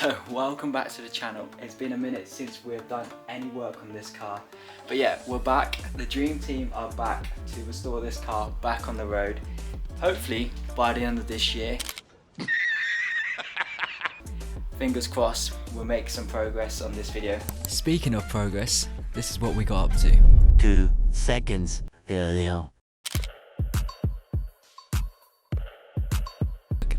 So welcome back to the channel. It's been a minute since we've done any work on this car, but yeah, we're back. The dream team are back to restore this car back on the road, hopefully by the end of this year. Fingers crossed we'll make some progress on this video. Speaking of progress, this is what we got up to. 2 seconds earlier.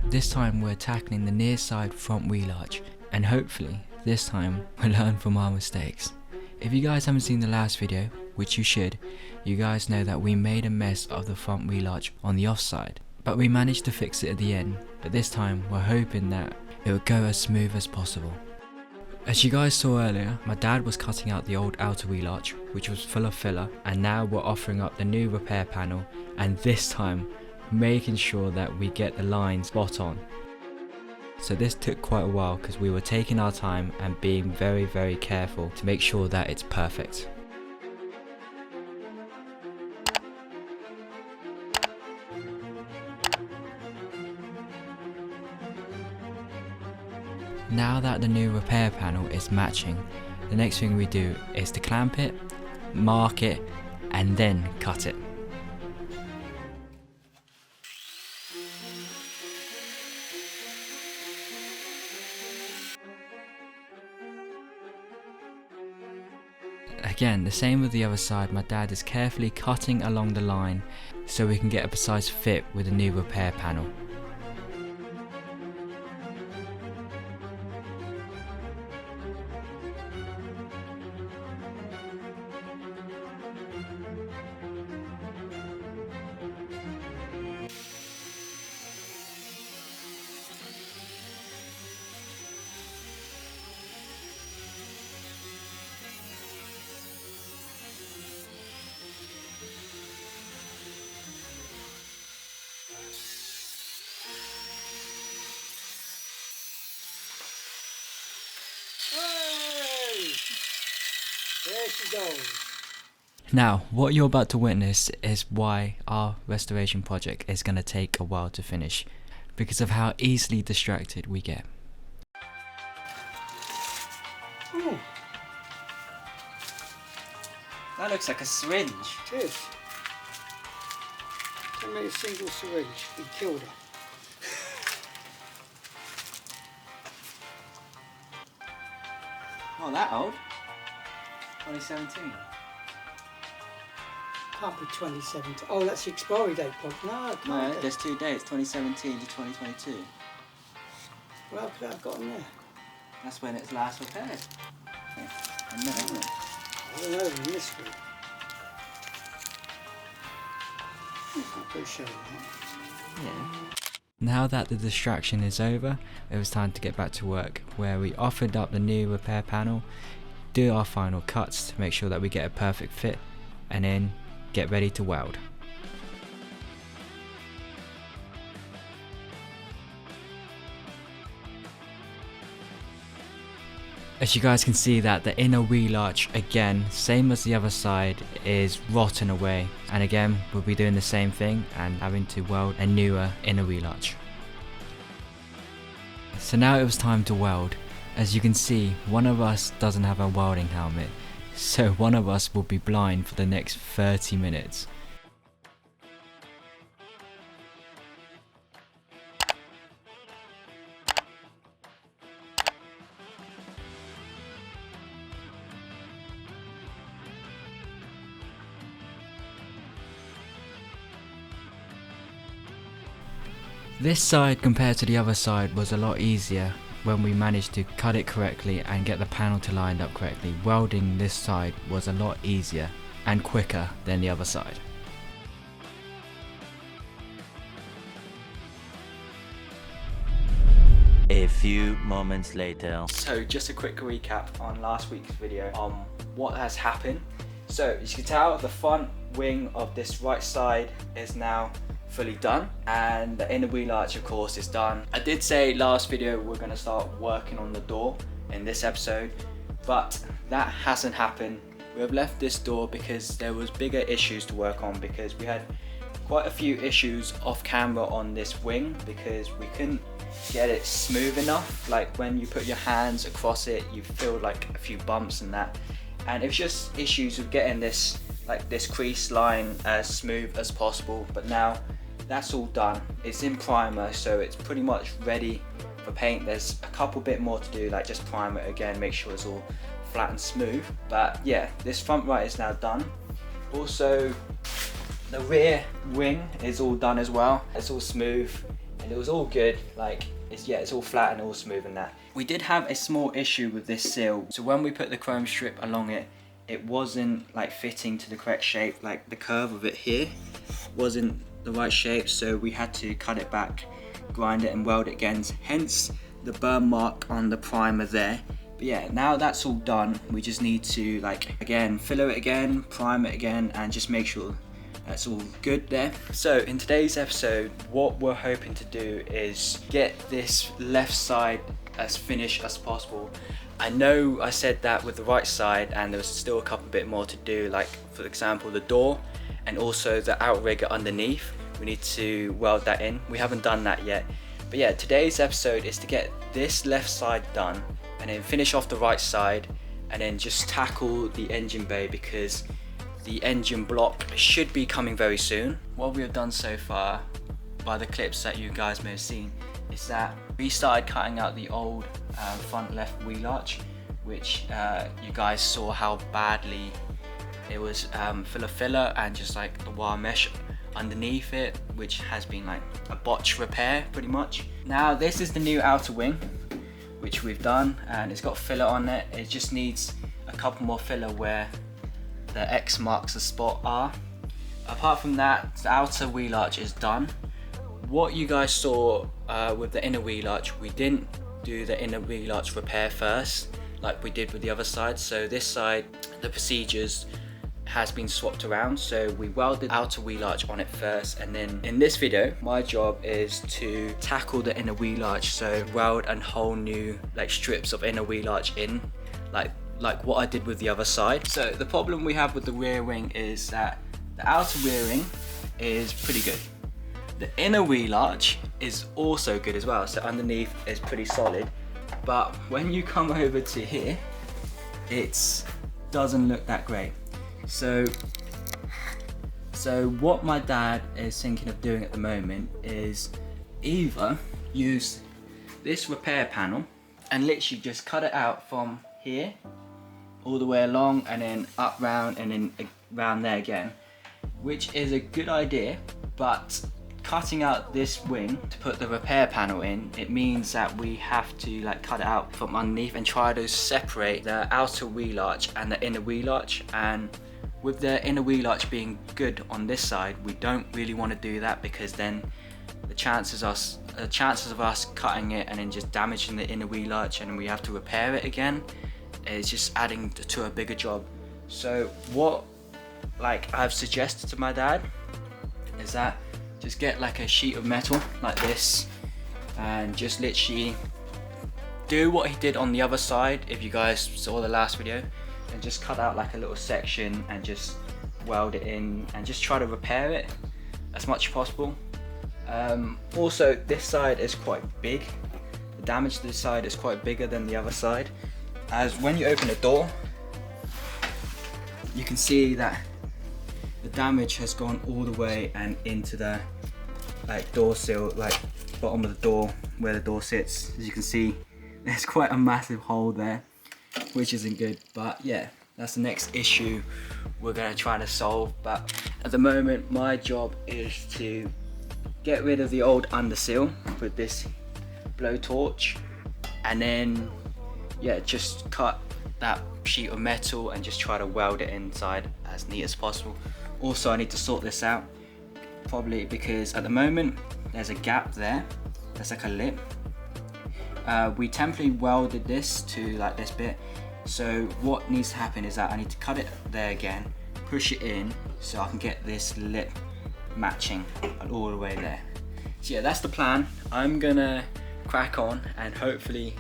This time we're tackling the near side front wheel arch, and hopefully this time we'll learn from our mistakes. If you guys haven't seen the last video, which you should, you guys know that we made a mess of the front wheel arch on the offside, but we managed to fix it at the end. But this time we're hoping that it will go as smooth as possible. As you guys saw earlier, my dad was cutting out the old outer wheel arch, which was full of filler, and now we're offering up the new repair panel, and this time making sure that we get the line spot on. So this took quite a while because we were taking our time and being very careful to make sure that it's perfect. Now that the new repair panel is matching, the next thing we do is to clamp it, mark it, and then cut it. Again, the same with the other side. My dad is carefully cutting along the line so we can get a precise fit with the new repair panel. There she goes. Now, what you're about to witness is why our restoration project is going to take a while to finish, because of how easily distracted we get. Ooh, That looks like a syringe. it is. They made a single syringe. He killed her. Not that old. 2017. Can't be 2017. Oh, that's the expiry date, Bob. No, it can't No, be. there's 2 dates, 2017 to 2022. Well, how could I have gotten there? That's when it's last repaired. Yeah, I know, isn't it? I don't know, the mystery. I'll go show you that. Yeah. Now that the distraction is over, it was time to get back to work, where we offered up the new repair panel, do our final cuts to make sure that we get a perfect fit, and then get ready to weld. As you guys can see, that the inner wheel arch, again, same as the other side, is rotten away, and again we'll be doing the same thing and having to weld a newer inner wheel arch. So now it was time to weld. As you can see, one of us doesn't have a welding helmet, so one of us will be blind for the next 30 minutes. This side compared to the other side was a lot easier when we managed to cut it correctly and get the panel to line up correctly. Welding this side was a lot easier and quicker than the other side. A few moments later. So just a quick recap on last week's video on what has happened. So as you can tell, the front wing of this right side is now fully done, and the inner wheel arch of course is done. I did say last video we're going to start working on the door in this episode, but that hasn't happened. We've left this door because there was bigger issues to work on, because we had quite a few issues off camera on this wing because we couldn't get it smooth enough. Like when you put your hands across it, you feel like a few bumps and that. And it's just issues with getting this, like this crease line as smooth as possible. But now that's all done. It's in primer, so it's pretty much ready for paint. There's a couple bit more to do, like just prime it again, make sure it's all flat and smooth. But yeah, this front right is now done. Also, the rear wing is all done as well. It's all smooth and it was all good. Like it's all flat and all smooth and that. We did have a small issue with this seal. So when we put the chrome strip along it, it wasn't like fitting to the correct shape. Like the curve of it here wasn't the right shape, so we had to cut it back, grind it and weld it again, hence the burn mark on the primer there. But yeah, now that's all done, we just need to like again filler it again, prime it again, and just make sure that's all good there. So in today's episode, what we're hoping to do is get this left side as finished as possible. I know I said that with the right side, and there's still a couple bit more to do, like for example the door and also the outrigger underneath. We need to weld that in. We haven't done that yet. But yeah, today's episode is to get this left side done and then finish off the right side and then just tackle the engine bay, because the engine block should be coming very soon. What we have done so far, by the clips that you guys may have seen, is that we started cutting out the old front left wheel arch, which you guys saw how badly it was full of filler and just like the wire mesh underneath it, which has been like a botch repair pretty much. Now this is the new outer wing, which we've done, and it's got filler on it. It just needs a couple more filler where the X marks the spot are. Apart from that, the outer wheel arch is done. What you guys saw with the inner wheel arch, we didn't do the inner wheel arch repair first like we did with the other side. So this side, the procedures has been swapped around, so we welded outer wheel arch on it first, and then in this video my job is to tackle the inner wheel arch, so weld a whole new like strips of inner wheel arch in, like what I did with the other side. So the problem we have with the rear wing is that the outer rear wing is pretty good. The inner wheel arch is also good as well, so underneath is pretty solid, but when you come over to here, it doesn't look that great. So what my dad is thinking of doing at the moment is either use this repair panel and literally just cut it out from here all the way along and then up round and then round there again, which is a good idea, but cutting out this wing to put the repair panel in, it means that we have to like cut it out from underneath and try to separate the outer wheel arch and the inner wheel arch. And with the inner wheel arch being good on this side, we don't really want to do that, because then the chances of us cutting it and then just damaging the inner wheel arch and we have to repair it again is just adding to a bigger job. So what like I've suggested to my dad is that just get like a sheet of metal like this and just literally do what he did on the other side, if you guys saw the last video, and just cut out like a little section and just weld it in and just try to repair it as much as possible. Also this side is quite big. The damage to this side is quite bigger than the other side, as when you open the door you can see that the damage has gone all the way and into the like door sill, like bottom of the door where the door sits. As you can see, there's quite a massive hole there, which isn't good. But yeah, that's the next issue we're gonna try to solve. But at the moment my job is to get rid of the old underseal with this blowtorch, and then yeah, just cut that sheet of metal and just try to weld it inside as neat as possible. Also I need to sort this out, probably because at the moment there's a gap there, there's like a lip. We temporarily welded this to like this bit, so what needs to happen is that I need to cut it there again, push it in so I can get this lip matching all the way there. So yeah, that's the plan. I'm gonna crack on and hopefully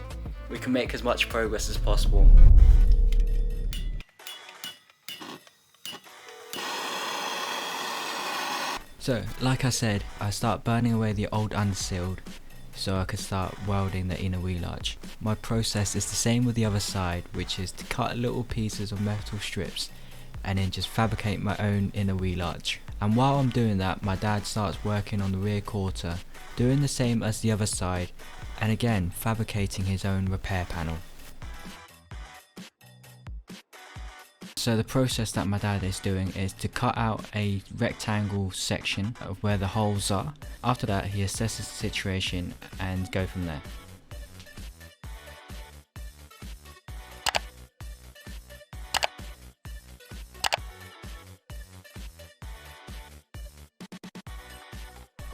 we can make as much progress as possible. So, like I said, I start burning away the old undersealed, so I could start welding the inner wheel arch. My process is the same with the other side, which is to cut little pieces of metal strips and then just fabricate my own inner wheel arch. And while I'm doing that, my dad starts working on the rear quarter, doing the same as the other side, and again fabricating his own repair panel. So the process that my dad is doing is to cut out a rectangle section of where the holes are. After that, he assesses the situation and go from there.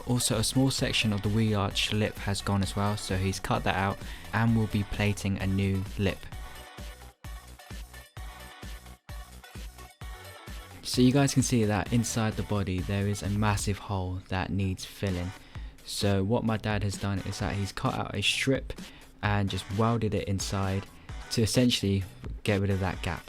Also, a small section of the wheel arch lip has gone as well, so he's cut that out and will be plating a new lip. So you guys can see that inside the body there is a massive hole that needs filling. So what my dad has done is that he's cut out a strip and just welded it inside to essentially get rid of that gap.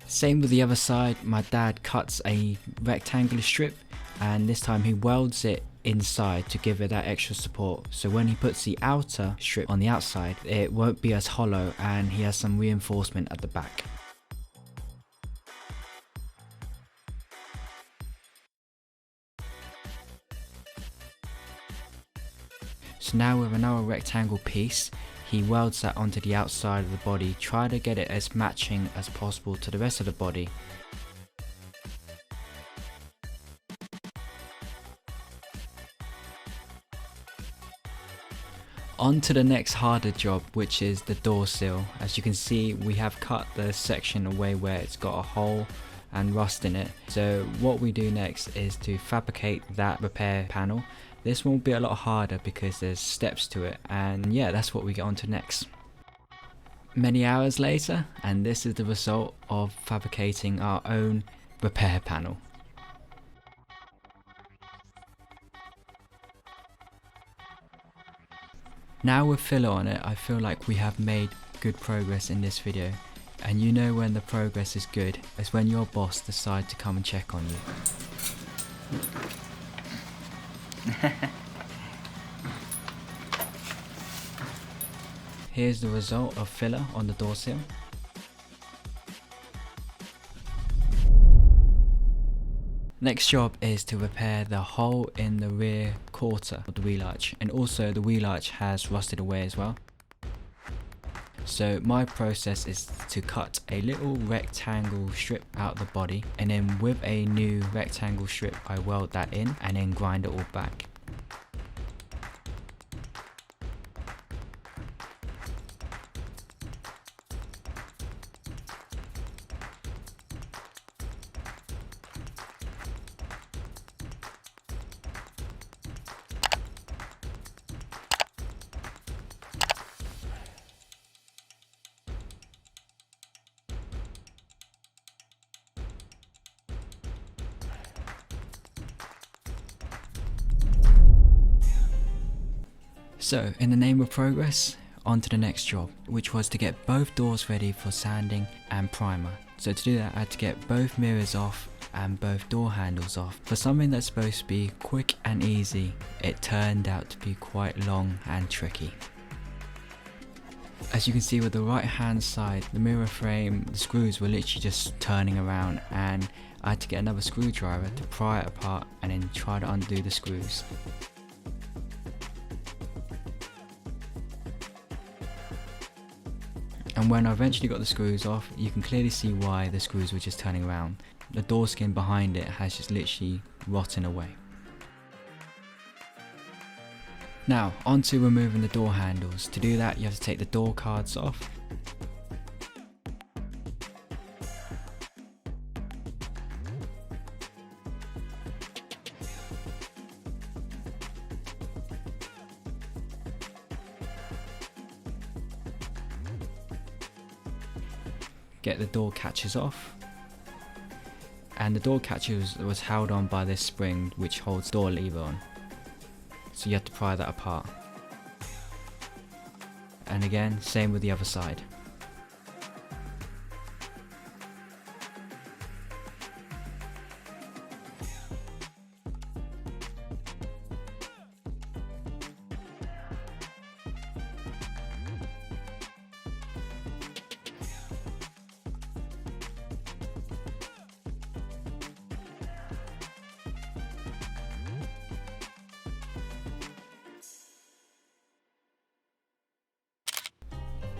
Same with the other side, my dad cuts a rectangular strip and this time he welds it inside to give it that extra support, so when he puts the outer strip on the outside it won't be as hollow and he has some reinforcement at the back. So now with another rectangle piece, he welds that onto the outside of the body, try to get it as matching as possible to the rest of the body. On to the next harder job, which is the door sill. As you can see, we have cut the section away where it's got a hole and rust in it. So what we do next is to fabricate that repair panel. This one will be a lot harder because there's steps to it, and yeah, that's what we get on to next. Many hours later, and this is the result of fabricating our own repair panel. Now with filler on it, I feel like we have made good progress in this video. And you know when the progress is good, is when your boss decides to come and check on you. Here's the result of filler on the door sill. Next job is to repair the hole in the rear quarter of the wheel arch, and also the wheel arch has rusted away as well. So my process is to cut a little rectangle strip out of the body, and then with a new rectangle strip I weld that in and then grind it all back. So in the name of progress, on to the next job, which was to get both doors ready for sanding and primer. So to do that I had to get both mirrors off and both door handles off. For something that's supposed to be quick and easy, it turned out to be quite long and tricky. As you can see with the right hand side, the mirror frame, the screws were literally just turning around, and I had to get another screwdriver to pry it apart and then try to undo the screws. And when I eventually got the screws off, you can clearly see why the screws were just turning around. The door skin behind it has just literally rotten away. Now, on to removing the door handles. To do that, you have to take the door cards off. Get the door catches off, and the door catcher was held on by this spring which holds door lever on, so you have to pry that apart. And again, same with the other side.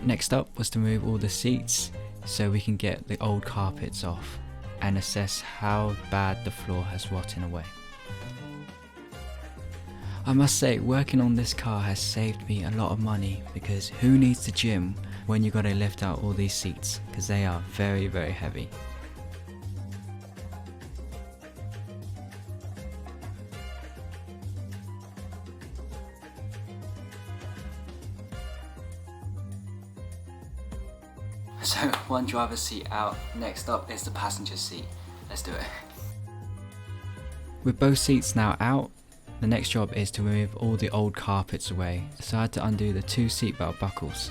Next up was to remove all the seats so we can get the old carpets off and assess how bad the floor has rotten away. I must say, working on this car has saved me a lot of money, because who needs the gym when you gotta lift out all these seats, because they are very heavy. So one driver's seat out, next up is the passenger seat. Let's do it. With both seats now out, the next job is to remove all the old carpets away, so I had to undo the 2 seatbelt buckles.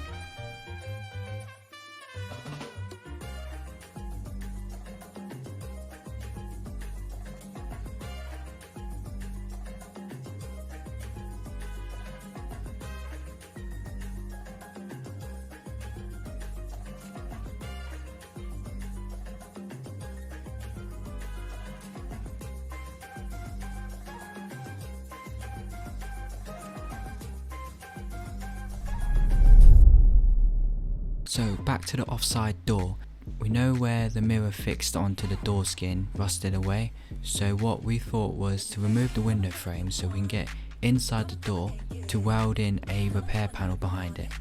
So back to the offside door. We know where the mirror fixed onto the door skin rusted away, so what we thought was to remove the window frame so we can get inside the door to weld in a repair panel behind it.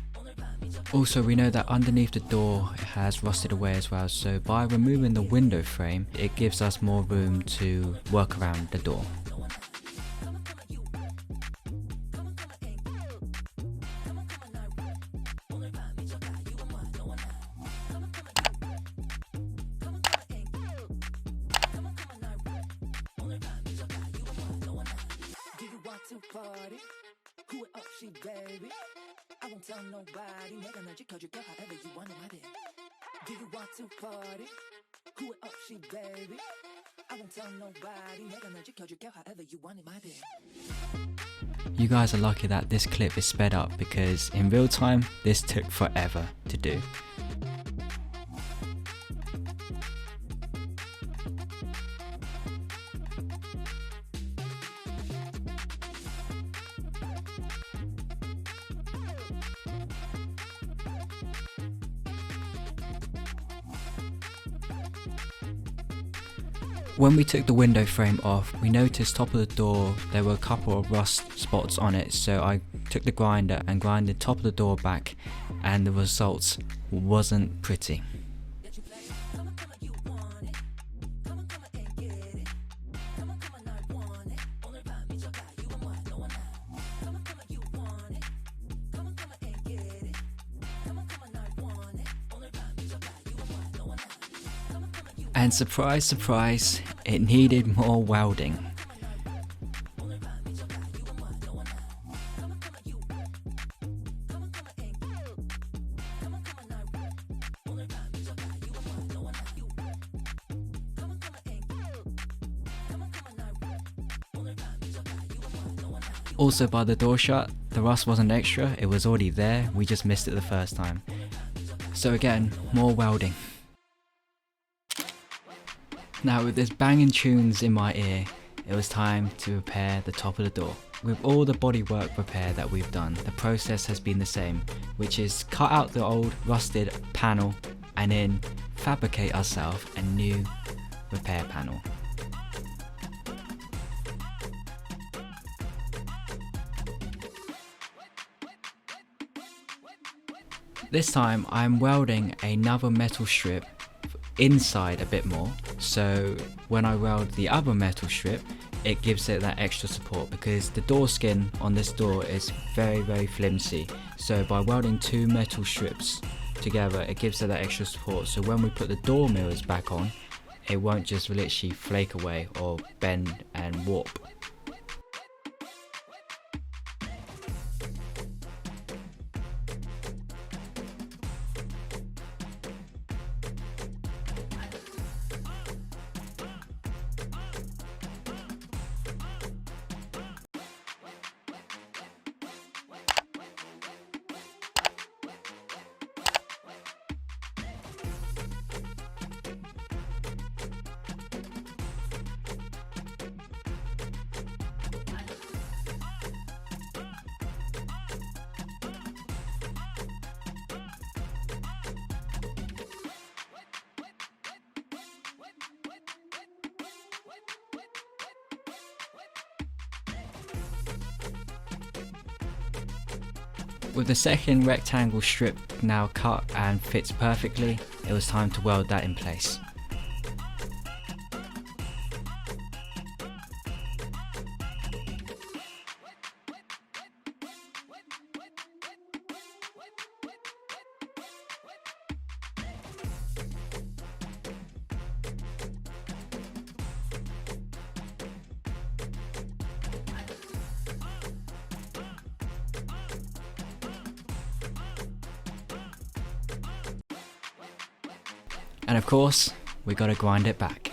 Also, we know that underneath the door has rusted away as well, so by removing the window frame it gives us more room to work around the door. Party, who it up, she baby. I won't tell nobody. 내가 널 지켜줄게 however you want it, my dear. Do you want to party? Who it up, she baby. I won't tell nobody. 내가 널 지켜줄게 however you want it, my dear. You guys are lucky that this clip is sped up, because in real time this took forever to do. When we took the window frame off, we noticed top of the door there were a couple of rust spots on it, so I took the grinder and grinded top of the door back, and the results wasn't pretty. And surprise, surprise, it needed more welding. Also, by the door shut, the rust wasn't extra, it was already there, we just missed it the first time. So again, more welding. Now with this banging tunes in my ear, it was time to repair the top of the door. With all the bodywork repair that we've done, the process has been the same, which is cut out the old rusted panel and then fabricate ourselves a new repair panel. This time I'm welding another metal strip inside a bit more, so when I weld the other metal strip it gives it that extra support, because the door skin on this door is very flimsy, so by welding 2 metal strips together it gives it that extra support, so when we put the door mirrors back on it won't just literally flake away or bend and warp. With the second rectangle strip now cut and fits perfectly, it was time to weld that in place. And of course, we gotta grind it back.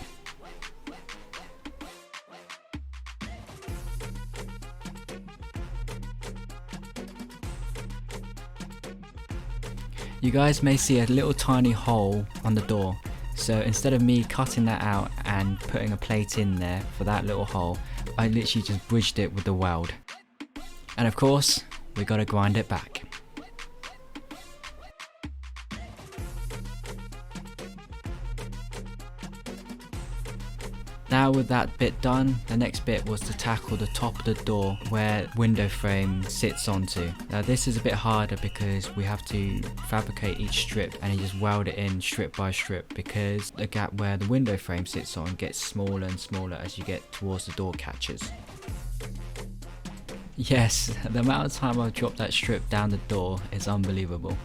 You guys may see a little tiny hole on the door, so instead of me cutting that out and putting a plate in there for that little hole, I literally just bridged it with the weld. And of course, we gotta grind it back. Now with that bit done, the next bit was to tackle the top of the door where window frame sits onto. Now this is a bit harder because we have to fabricate each strip and you just weld it in strip by strip, because the gap where the window frame sits on gets smaller and smaller as you get towards the door catches. Yes, the amount of time I've dropped that strip down the door is unbelievable.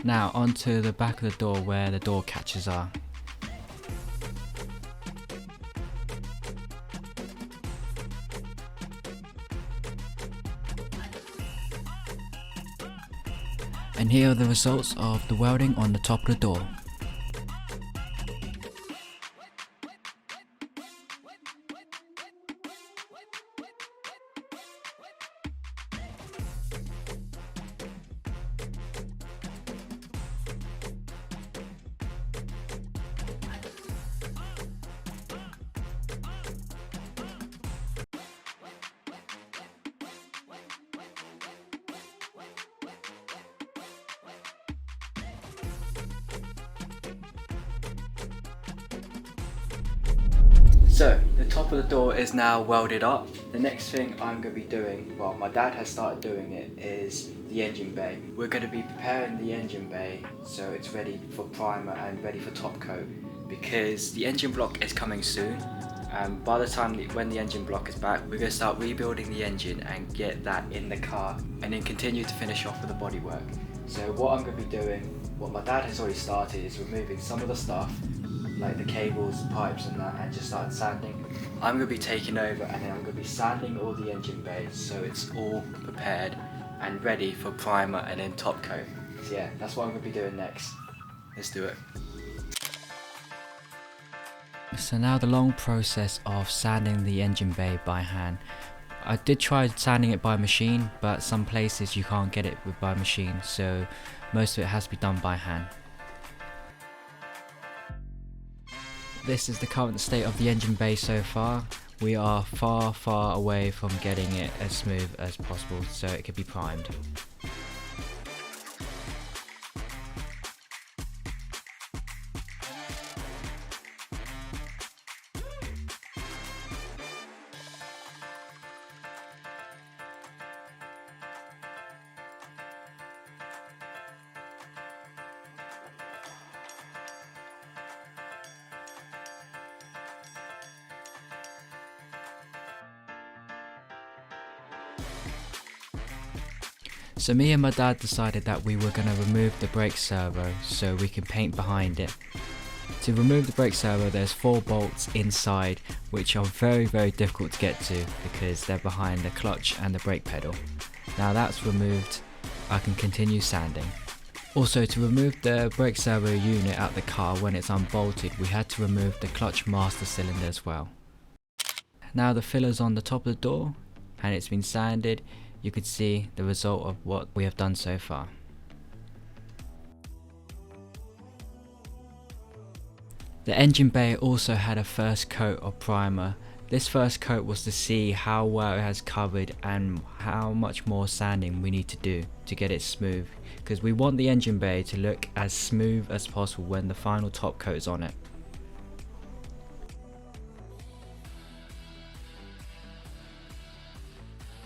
Now onto the back of the door where the door catches are. And here are the results of the welding on the top of the door. So the top of the door is now welded up. The next thing I'm going to be doing, well, my dad has started doing it, is the engine bay. We're going to be preparing the engine bay so it's ready for primer and ready for top coat, because the engine block is coming soon. And by the time when the engine block is back, we're going to start rebuilding the engine and get that in the car, and then continue to finish off with the bodywork. So what I'm going to be doing, what my dad has already started, is removing some of the stuff like the cables, pipes and that, and just started sanding. I'm going to be taking over and then I'm going to be sanding all the engine bays so it's all prepared and ready for primer and then top coat. So yeah, that's what I'm going to be doing next. Let's do it. So now the long process of sanding the engine bay by hand. I did try sanding it by machine, but some places you can't get it by machine, so most of it has to be done by hand. This is the current state of the engine bay so far. We are far away from getting it as smooth as possible so it could be primed. So me and my dad decided that we were going to remove the brake servo so we can paint behind it. To remove the brake servo, there's 4 bolts inside which are very difficult to get to because they're behind the clutch and the brake pedal. Now that's removed, I can continue sanding. Also, to remove the brake servo unit out the car when it's unbolted, we had to remove the clutch master cylinder as well. Now the fillers on the top of the door and it's been sanded, you could see the result of what we have done so far. The engine bay also had a first coat of primer. This first coat was to see how well it has covered and how much more sanding we need to do to get it smooth, because we want the engine bay to look as smooth as possible when the final top coat is on it.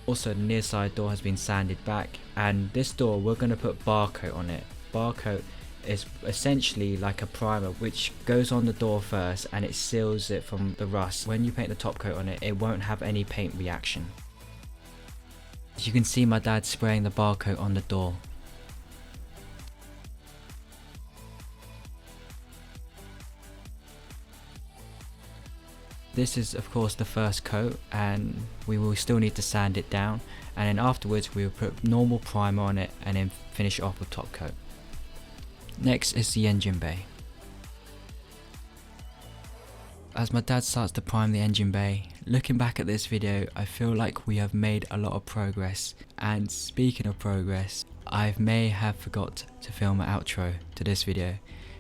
Also, the near side door has been sanded back, and this door we're going to put bar coat on it. Bar coat is essentially like a primer which goes on the door first and it seals it from the rust. When you paint the top coat on it, it won't have any paint reaction. As you can see, my dad spraying the bar coat on the door. This is of course the first coat, and we will still need to sand it down, and then afterwards we will put normal primer on it and then finish off with top coat. Next is the engine bay. As my dad starts to prime the engine bay, looking back at this video, I feel like we have made a lot of progress. And speaking of progress, I may have forgot to film an outro to this video.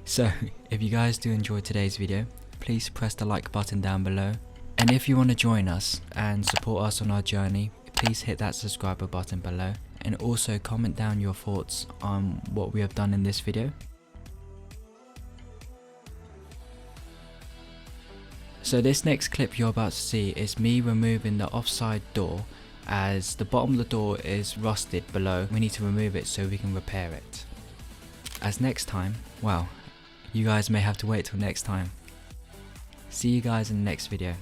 So if you guys do enjoy today's video, please press the like button down below. And if you want to join us and support us on our journey, please hit that subscriber button below. And also comment down your thoughts on what we have done in this video. So this next clip you're about to see is me removing the offside door, as the bottom of the door is rusted below. We need to remove it so we can repair it. As next time, well, you guys may have to wait till next time. See you guys in the next video.